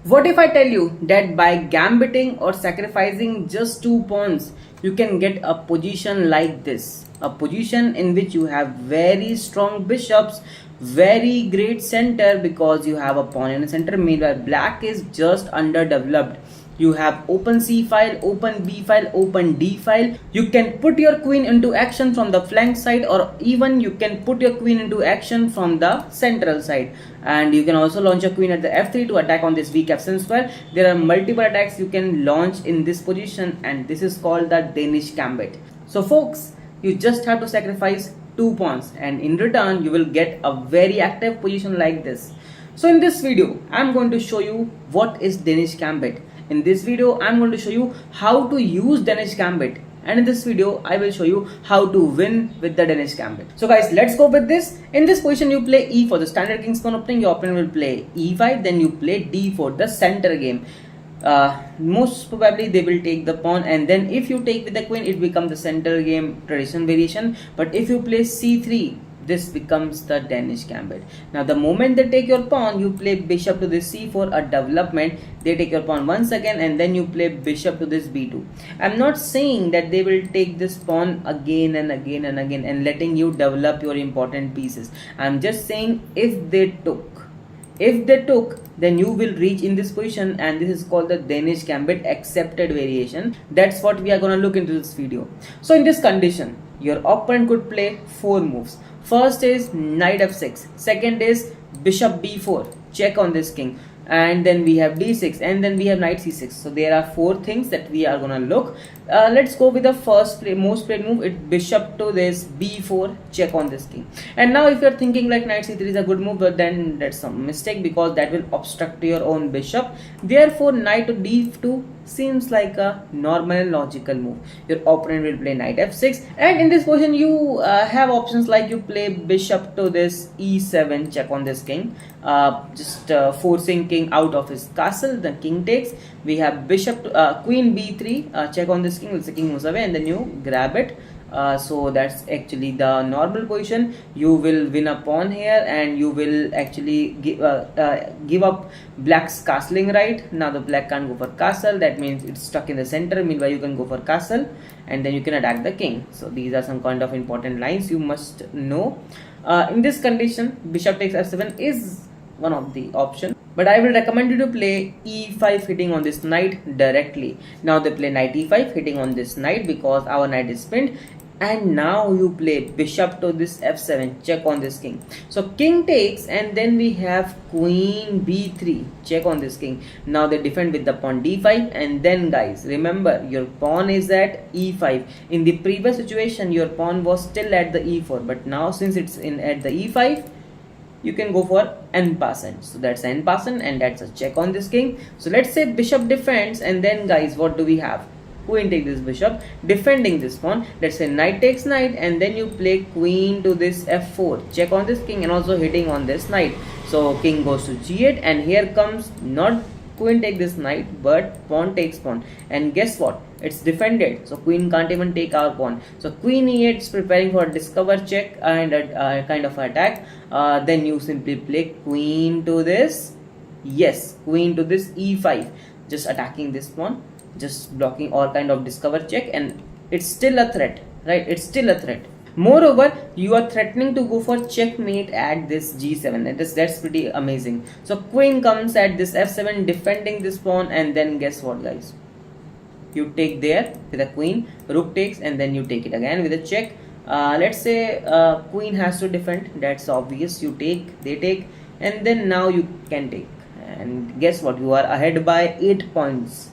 What if I tell you that by gambiting or sacrificing just 2 pawns, you can get a position like this? A position in which you have very strong bishops, very great center because you have a pawn in the center. Meanwhile, black is just underdeveloped. You have open c file, open b file, open d file. You can put your queen into action from the flank side, or even you can put your queen into action from the central side. And you can also launch a queen at the f3 to attack on this weak f7 square. There are multiple attacks you can launch in this position, and this is called the Danish Gambit. So folks, you just have to sacrifice 2 pawns, and in return you will get a very active position like this. So in this video, I'm going to show you what is Danish Gambit. In this video, I'm going to show you how to use Danish Gambit, and in this video I will show you how to win with the Danish Gambit. So guys, let's go with this. In this position, you play e for the standard king's pawn opening. Your opponent will play e5, then you play d4, the center game. Most probably they will take the pawn, and then if you take with the queen, it becomes the center game tradition variation. But if you play c3, this becomes the Danish Gambit. Now the moment they take your pawn, you play bishop to this c4, a development. They take your pawn once again, and then you play bishop to this b2. I'm not saying that they will take this pawn again and again and again and letting you develop your important pieces. I'm just saying if they took, then you will reach in this position, and this is called the Danish Gambit accepted variation. That's what we are going to look into this video. So in this condition, your opponent could play 4 moves. First is knight f6, second is bishop b4, check on this king, and then we have d6, and then we have knight c6. So there are 4 things that we are gonna look. Let's go with the first most played move. It's bishop to this b4, check on this king. And now if you're thinking like knight c3 is a good move, but then that's a mistake because that will obstruct your own bishop. Therefore knight to d2 seems like a normal logical move. Your opponent will play knight f6, and in this position you have options like you play bishop to this e7, check on this king, just forcing king out of his castle. The king takes. We have bishop to, queen b3, check on this king. The king moves away, and then you grab it. So that's actually the normal position. You will win a pawn here, and you will actually give up black's castling right. Now the black can't go for castle, that means it's stuck in the center. Meanwhile you can go for castle, and then you can attack the king. So these are some kind of important lines you must know. In this condition, bishop takes f7 is one of the options, but I will recommend you to play e5 hitting on this knight directly. Now they play knight e5 hitting on this knight because our knight is pinned, and now you play bishop to this f7, check on this king. So king takes, and then we have queen b3, check on this king. Now they defend with the pawn d5, and then guys, remember your pawn is at e5. In the previous situation your pawn was still at the e4, but now since it's in at the e5, you can go for n passant. So that's n passant, and that's a check on this king. So let's say bishop defends, and then guys, what do we have? Queen takes this bishop, defending this pawn. Let's say knight takes knight, and then you play queen to this f4, check on this king, and also hitting on this knight. So king goes to g8, and here comes not queen take this knight, but pawn takes pawn. And guess what? It's defended, so queen can't even take our pawn. So queen e8 is preparing for a discover check and a kind of attack. Then you simply play queen to this, yes, queen to this e5, just attacking this pawn, just blocking all kind of discover check, and it's still a threat, right? It's still a threat. Moreover, you are threatening to go for checkmate at this g7. That's pretty amazing. So queen comes at this f7, defending this pawn, and then guess what, guys? You take there with a queen, rook takes, and then you take it again with a check. Let's say queen has to defend, that's obvious. You take, they take, and then now you can take, and guess what? You are ahead by 8 points.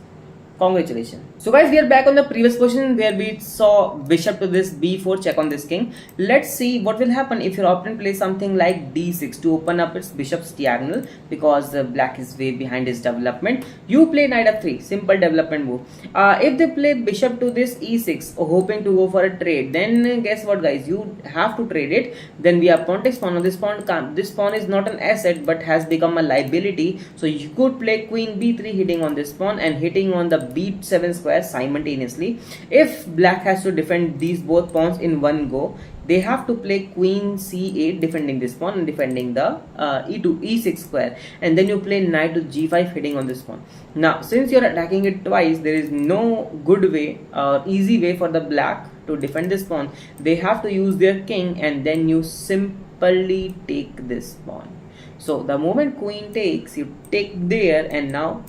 Congratulations. So guys, we are back on the previous position where we saw bishop to this b4, check on this king. Let's see what will happen if your opponent plays something like d6 to open up its bishop's diagonal, because black is way behind his development. You play knight f3, simple development move. If they play bishop to this e6, hoping to go for a trade, then guess what, guys? You have to trade it. Then we have pawn takes pawn. This pawn is not an asset but has become a liability. So you could play queen b3 hitting on this pawn and hitting on the b7 square square simultaneously. If black has to defend these both pawns in one go, they have to play queen c8 defending this pawn and defending the e6 square, and then you play knight to g5 hitting on this pawn. Now since you're attacking it twice, there is no good way or easy way for the black to defend this pawn. They have to use their king, and then you simply take this pawn. So the moment queen takes, you take there, and now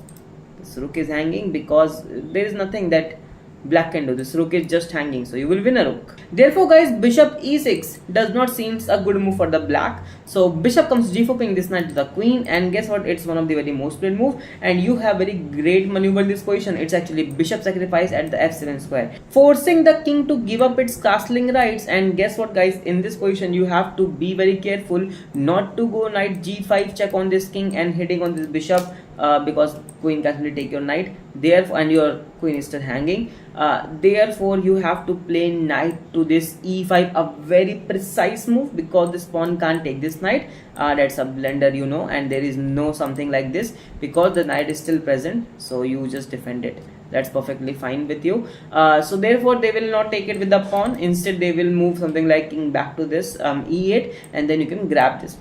this rook is hanging because there is nothing that black can do. This rook is just hanging, so you will win a rook. Therefore guys, bishop e6 does not seem a good move for the black. So bishop comes g4 ping this knight to the queen, and guess what, it's one of the very most played move, and you have very great maneuver in this position. It's actually bishop sacrifice at the f7 square, forcing the king to give up its castling rights. And guess what guys, in this position you have to be very careful not to go knight g5 check on this king and hitting on this bishop, because queen can simply take your knight therefore, and your queen is still hanging. Therefore you have to play knight to this e5, a very precise move, because this pawn can't take this knight. That's a blunder, you know, and there is no something like this, because the knight is still present, so you just defend it. That's perfectly fine with you. So therefore they will not take it with the pawn. Instead they will move something like king back to this e8, and then you can grab this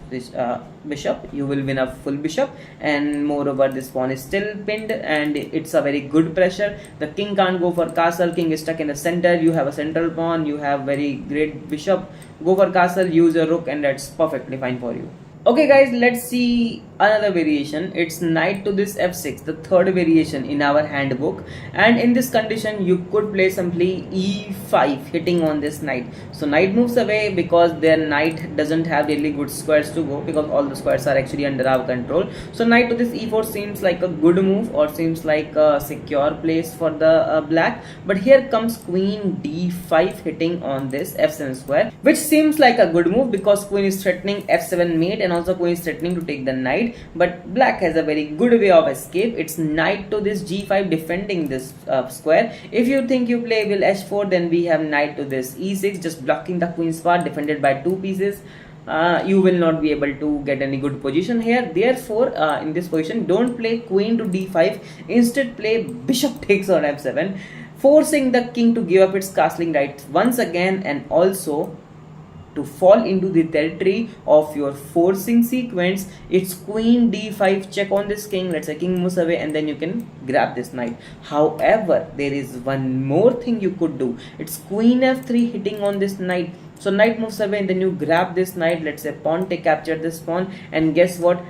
bishop. You will win a full bishop, and moreover this pawn is still pinned, and it's a very good pressure. The king can't go for castle, king is stuck in the center. You have a central pawn, you have very great bishop. Go for castle, use a rook, and that's perfectly fine for you. Okay guys, let's see another variation. It's knight to this f6, the third variation in our handbook, and in this condition you could play simply e5 hitting on this knight. So knight moves away because their knight doesn't have really good squares to go, because all the squares are actually under our control. So knight to this e4 seems like a good move, or seems like a secure place for the black. But here comes queen d5 hitting on this f7 square, which seems like a good move because queen is threatening f7 mate, and also queen is threatening to take the knight. But black has a very good way of escape. It's knight to this g5 defending this square. If you think you play will h4, then we have knight to this e6 just blocking the queen's path, defended by two pieces. You will not be able to get any good position here. Therefore in this position don't play queen to d5, instead play bishop takes on f7, forcing the king to give up its castling rights once again, and also to fall into the territory of your forcing sequence. It's queen d5 check on this king. Let's say king moves away, and then you can grab this knight. However, there is one more thing you could do. It's queen f3 hitting on this knight. So knight moves away, and then you grab this knight. Let's say pawn take capture this pawn, and guess what,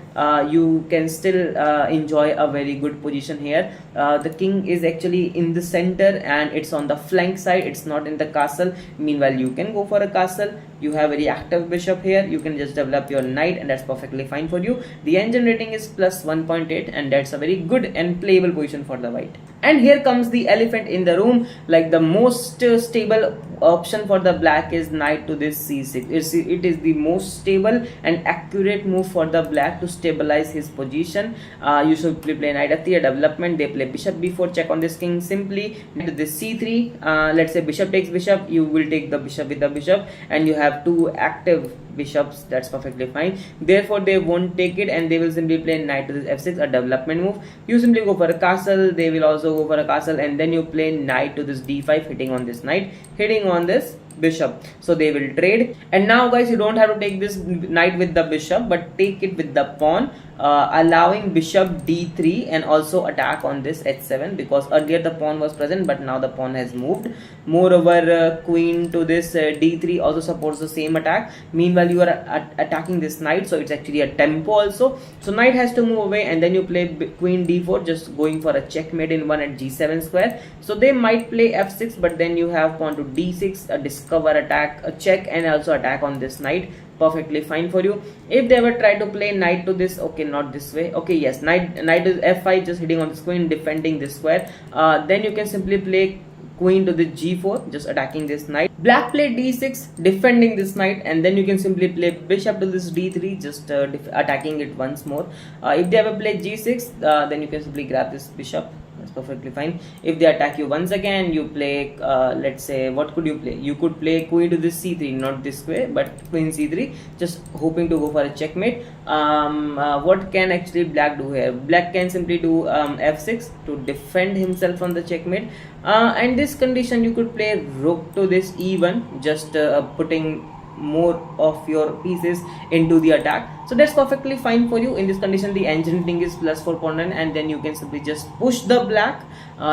you can still enjoy a very good position here. The king is actually in the center, and it's on the flank side, it's not in the castle. Meanwhile you can go for a castle. You have very active bishop here. You can just develop your knight, and that's perfectly fine for you. The engine rating is plus 1.8, and that's a very good and playable position for the white. And here comes the elephant in the room. Like the most stable option for the black is knight to this c6. It is the most stable and accurate move for the black to stabilize his position. You should play knight f3, a development. They play bishop b4 check on this king. Simply to this c3, let's say bishop takes bishop, you will take the bishop with the bishop, and you have two active bishops. That's perfectly fine. Therefore they won't take it, and they will simply play knight to this f6, a development move. You simply go for a castle, they will also go for a castle, and then you play knight to this d5 hitting on this knight, hitting on this bishop. So they will trade. And now guys, you don't have to take this knight with the bishop, but take it with the pawn, allowing bishop d3 and also attack on this h7, because earlier the pawn was present but now the pawn has moved. Moreover, queen to this d3 also supports the same attack. Meanwhile you are attacking this knight, so it's actually a tempo also. So knight has to move away, and then you play queen d4, just going for a checkmate in one at g7 square. So they might play f6, but then you have pawn to d6, a discover attack, a check, and also attack on this knight. Perfectly fine for you. If they ever try to play knight to this, okay, not this way, okay, yes, knight is f5, just hitting on this queen, defending this square, then you can simply play queen to the g4, just attacking this knight. Black play d6, defending this knight, and then you can simply play bishop to this d3, just attacking it once more. If they ever play g6, then you can simply grab this bishop, That's perfectly fine. If they attack you once again, you play, let's say, what could you play? You could play queen to this c3, not this way, but queen c3, just hoping to go for a checkmate. What can actually black do here? Black can simply do f6 to defend himself from the checkmate. And this condition, you could play rook to this e1, just putting more of your pieces into the attack. So that's perfectly fine for you. In this condition, the engineering is plus 4.9, and then you can simply just push the black.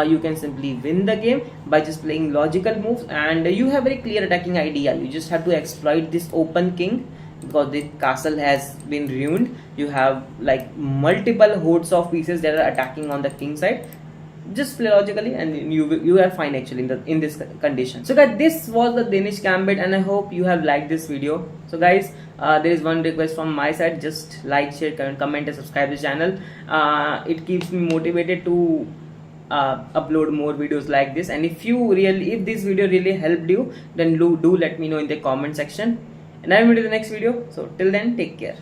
You can simply win the game by just playing logical moves, and you have very clear attacking idea. You just have to exploit this open king, because the castle has been ruined. You have like multiple hordes of pieces that are attacking on the king side. Just play logically and you are fine actually in this condition. So guys, this was the Danish Gambit, and I hope you have liked this video. So guys, there is one request from my side: just like, share, comment and subscribe the channel. It keeps me motivated to upload more videos like this. And if this video really helped you, then do let me know in the comment section, and I will meet you in the next video. So till then, take care.